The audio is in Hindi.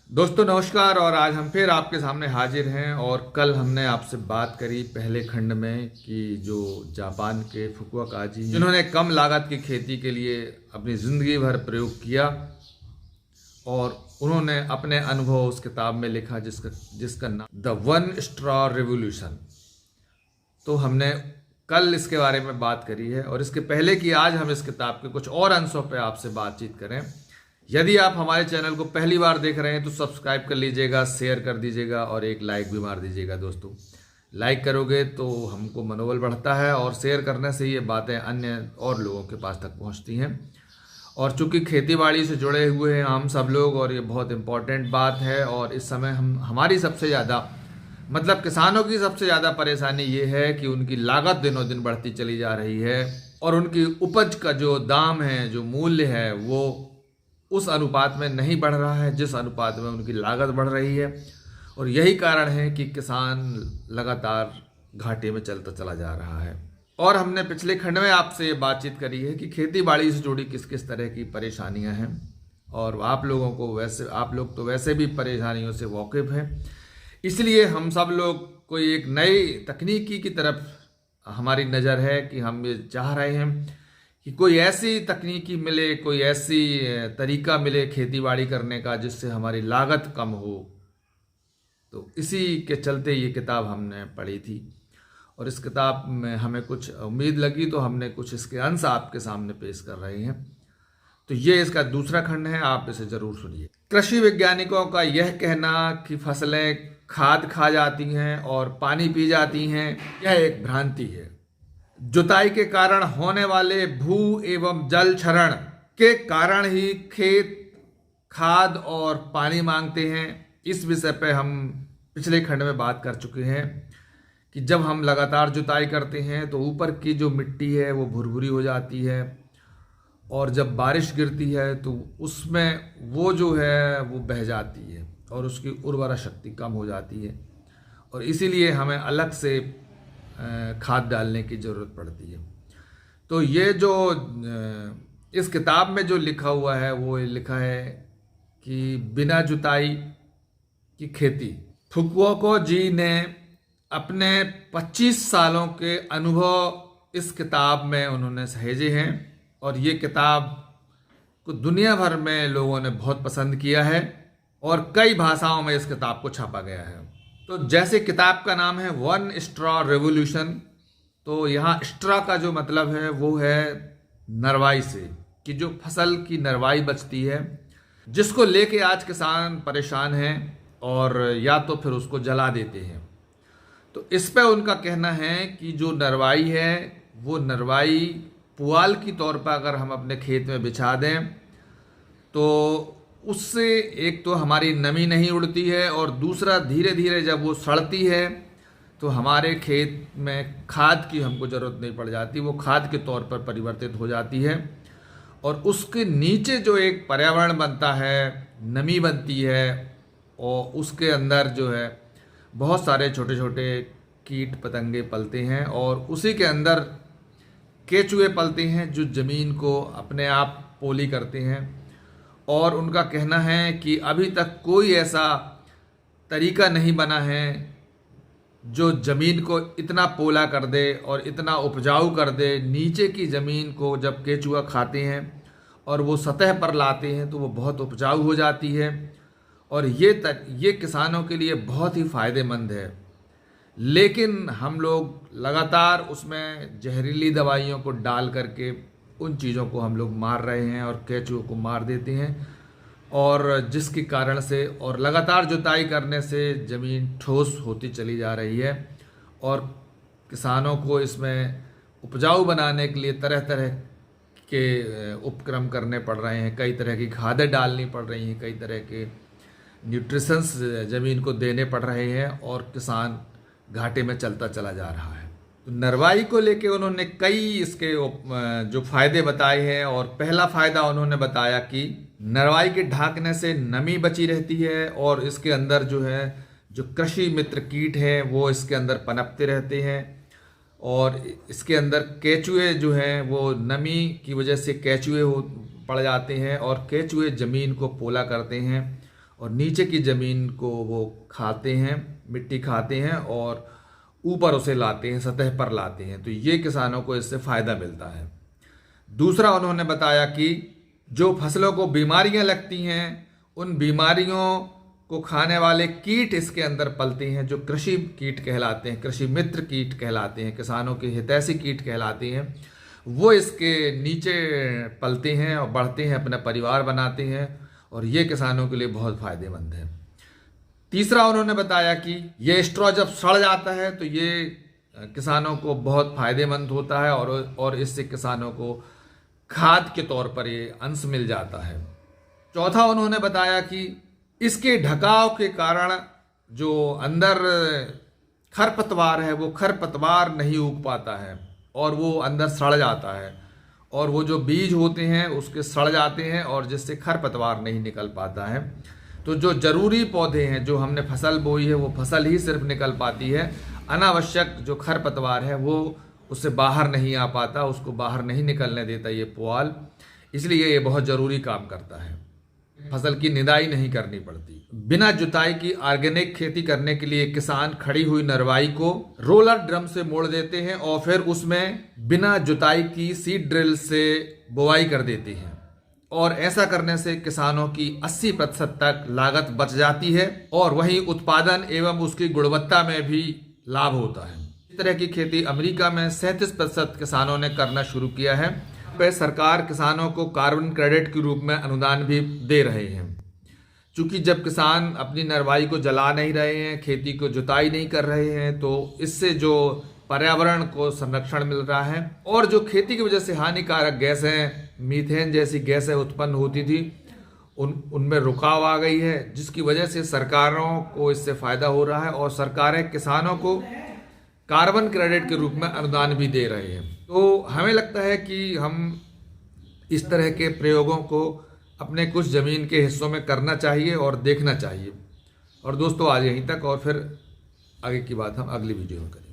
दोस्तों नमस्कार। और आज हम फिर आपके सामने हाजिर हैं। और कल हमने आपसे बात करी पहले खंड में कि जो जापान के फुकुओका काजी जिन्होंने कम लागत की खेती के लिए अपनी ज़िंदगी भर प्रयोग किया और उन्होंने अपने अनुभव उस किताब में लिखा जिसका नाम द वन स्ट्रॉ रिवॉल्यूशन। तो हमने कल इसके बारे में बात करी है और इसके पहले कि आज हम इस किताब के कुछ और अंशों पर आपसे बातचीत करें, यदि आप हमारे चैनल को पहली बार देख रहे हैं तो सब्सक्राइब कर लीजिएगा, शेयर कर दीजिएगा और एक लाइक भी मार दीजिएगा। दोस्तों लाइक करोगे तो हमको मनोबल बढ़ता है और शेयर करने से ये बातें अन्य और लोगों के पास तक पहुंचती हैं। और चूंकि खेतीबाड़ी से जुड़े हुए हैं हम सब लोग और ये बहुत इम्पॉर्टेंट बात है, और इस समय हमारी सबसे ज़्यादा किसानों की सबसे ज़्यादा परेशानी ये है कि उनकी लागत दिनों दिन बढ़ती चली जा रही है और उनकी उपज का जो दाम है, जो मूल्य है, वो उस अनुपात में नहीं बढ़ रहा है जिस अनुपात में उनकी लागत बढ़ रही है। और यही कारण है कि किसान लगातार घाटे में चलता चला जा रहा है। और हमने पिछले खंड में आपसे ये बातचीत करी है कि खेती बाड़ी से जुड़ी किस किस तरह की परेशानियां हैं, और आप लोग तो वैसे भी परेशानियों से वाकिफ़ हैं। इसलिए हम सब लोग कोई एक नई तकनीकी की तरफ हमारी नज़र है कि हम ये चाह रहे हैं कि कोई ऐसी तकनीकी मिले, कोई ऐसी तरीका मिले खेतीबाड़ी करने का जिससे हमारी लागत कम हो। तो इसी के चलते ये किताब हमने पढ़ी थी और इस किताब में हमें कुछ उम्मीद लगी तो हमने कुछ इसके अंश आपके सामने पेश कर रहे हैं। तो ये इसका दूसरा खंड है, आप इसे ज़रूर सुनिए। कृषि वैज्ञानिकों का यह कहना कि फसलें खाद खा जाती हैं और पानी पी जाती हैं, यह एक भ्रांति है। जुताई के कारण होने वाले भू एवं जल क्षरण के कारण ही खेत खाद और पानी मांगते हैं। इस विषय पे हम पिछले खंड में बात कर चुके हैं कि जब हम लगातार जुताई करते हैं तो ऊपर की जो मिट्टी है वो भुरभुरी हो जाती है, और जब बारिश गिरती है तो उसमें वो जो है वो बह जाती है और उसकी उर्वरा शक्ति कम हो जाती है, और इसीलिए हमें अलग से खाद डालने की ज़रूरत पड़ती है। तो ये जो इस किताब में जो लिखा हुआ है वो लिखा है कि बिना जुताई की खेती। फुकुओका जी ने अपने 25 सालों के अनुभव इस किताब में उन्होंने सहेजे हैं, और ये किताब को दुनिया भर में लोगों ने बहुत पसंद किया है और कई भाषाओं में इस किताब को छापा गया है। तो जैसे किताब का नाम है वन स्ट्रॉ रेवोल्यूशन, तो यहाँ स्ट्रॉ का जो मतलब है वो है नरवाई से, कि जो फसल की नरवाई बचती है जिसको लेके आज किसान परेशान हैं और या तो फिर उसको जला देते हैं। तो इस पे उनका कहना है कि जो नरवाई है वो नरवाई पुआल की तौर पर अगर हम अपने खेत में बिछा दें तो उससे एक तो हमारी नमी नहीं उड़ती है, और दूसरा धीरे धीरे जब वो सड़ती है तो हमारे खेत में खाद की हमको ज़रूरत नहीं पड़ जाती, वो खाद के तौर पर परिवर्तित हो जाती है। और उसके नीचे जो एक पर्यावरण बनता है, नमी बनती है, और उसके अंदर जो है बहुत सारे छोटे छोटे कीट पतंगे पलते हैं, और उसी के अंदर केचुए पलते हैं जो ज़मीन को अपने आप पोली करते हैं। और उनका कहना है कि अभी तक कोई ऐसा तरीका नहीं बना है जो ज़मीन को इतना पोला कर दे और इतना उपजाऊ कर दे। नीचे की ज़मीन को जब केचुआ खाते हैं और वो सतह पर लाते हैं तो वो बहुत उपजाऊ हो जाती है, और ये किसानों के लिए बहुत ही फ़ायदेमंद है। लेकिन हम लोग लगातार उसमें जहरीली दवाइयों को डाल करके उन चीज़ों को हम लोग मार रहे हैं और केचुओं को मार देते हैं, और जिसके कारण से और लगातार जुताई करने से ज़मीन ठोस होती चली जा रही है, और किसानों को इसमें उपजाऊ बनाने के लिए तरह तरह के उपक्रम करने पड़ रहे हैं। कई तरह की खादें डालनी पड़ रही हैं, कई तरह के न्यूट्रिशंस ज़मीन को देने पड़ रहे हैं, और किसान घाटे में चलता चला जा रहा है। तो नरवाई को लेके उन्होंने कई इसके जो फ़ायदे बताए हैं, और पहला फ़ायदा उन्होंने बताया कि नरवाई के ढांकने से नमी बची रहती है, और इसके अंदर जो है जो कृषि मित्र कीट हैं वो इसके अंदर पनपते रहते हैं, और इसके अंदर केचुए जो हैं वो नमी की वजह से केचुए पड़ जाते हैं, और केचुए ज़मीन को पोला करते हैं और नीचे की ज़मीन को वो खाते हैं, मिट्टी खाते हैं और ऊपर उसे लाते हैं, सतह पर लाते हैं। तो ये किसानों को इससे फ़ायदा मिलता है। दूसरा उन्होंने बताया कि जो फसलों को बीमारियां लगती हैं, उन बीमारियों को खाने वाले कीट इसके अंदर पलते हैं, जो कृषि कीट कहलाते हैं, कृषि मित्र कीट कहलाते हैं, किसानों के हितैषी कीट कहलाते हैं। वो इसके नीचे पलते हैं और बढ़ते हैं, अपना परिवार बनाते हैं और ये किसानों के लिए बहुत फ़ायदेमंद है। तीसरा उन्होंने बताया कि ये स्ट्रॉ जब सड़ जाता है तो ये किसानों को बहुत फ़ायदेमंद होता है और इससे किसानों को खाद के तौर पर ये अंश मिल जाता है। चौथा उन्होंने बताया कि इसके ढकाव के कारण जो अंदर खरपतवार है वो खरपतवार नहीं उग पाता है और वो अंदर सड़ जाता है और वो जो बीज होते हैं उसके सड़ जाते हैं और जिससे खरपतवार नहीं निकल पाता है। तो जो ज़रूरी पौधे हैं, जो हमने फसल बोई है, वो फसल ही सिर्फ निकल पाती है। अनावश्यक जो खरपतवार है वो उससे बाहर नहीं आ पाता, उसको बाहर नहीं निकलने देता ये पुआल, इसलिए ये बहुत ज़रूरी काम करता है। फसल की निदाई नहीं करनी पड़ती। बिना जुताई की ऑर्गेनिक खेती करने के लिए किसान खड़ी हुई नरवाई को रोलर ड्रम से मोड़ देते हैं और फिर उसमें बिना जुताई की सीड ड्रिल से बुवाई कर देते हैं और ऐसा करने से किसानों की 80% तक लागत बच जाती है और वहीं उत्पादन एवं उसकी गुणवत्ता में भी लाभ होता है। इस तरह की खेती अमेरिका में 37% किसानों ने करना शुरू किया है। पे सरकार किसानों को कार्बन क्रेडिट के रूप में अनुदान भी दे रहे हैं। क्योंकि जब किसान अपनी नरवाई को जला नहीं रहे हैं, खेती को जुताई नहीं कर रहे हैं, तो इससे जो पर्यावरण को संरक्षण मिल रहा है और जो खेती की वजह से हानिकारक गैसें, मीथेन जैसी गैसें उत्पन्न होती थी, उनमें रुकाव आ गई है, जिसकी वजह से सरकारों को इससे फ़ायदा हो रहा है और सरकारें किसानों को कार्बन क्रेडिट के रूप में अनुदान भी दे रहे हैं। तो हमें लगता है कि हम इस तरह के प्रयोगों को अपने कुछ ज़मीन के हिस्सों में करना चाहिए और देखना चाहिए। और दोस्तों आज यहीं तक, और फिर आगे की बात हम अगली वीडियो में करेंगे।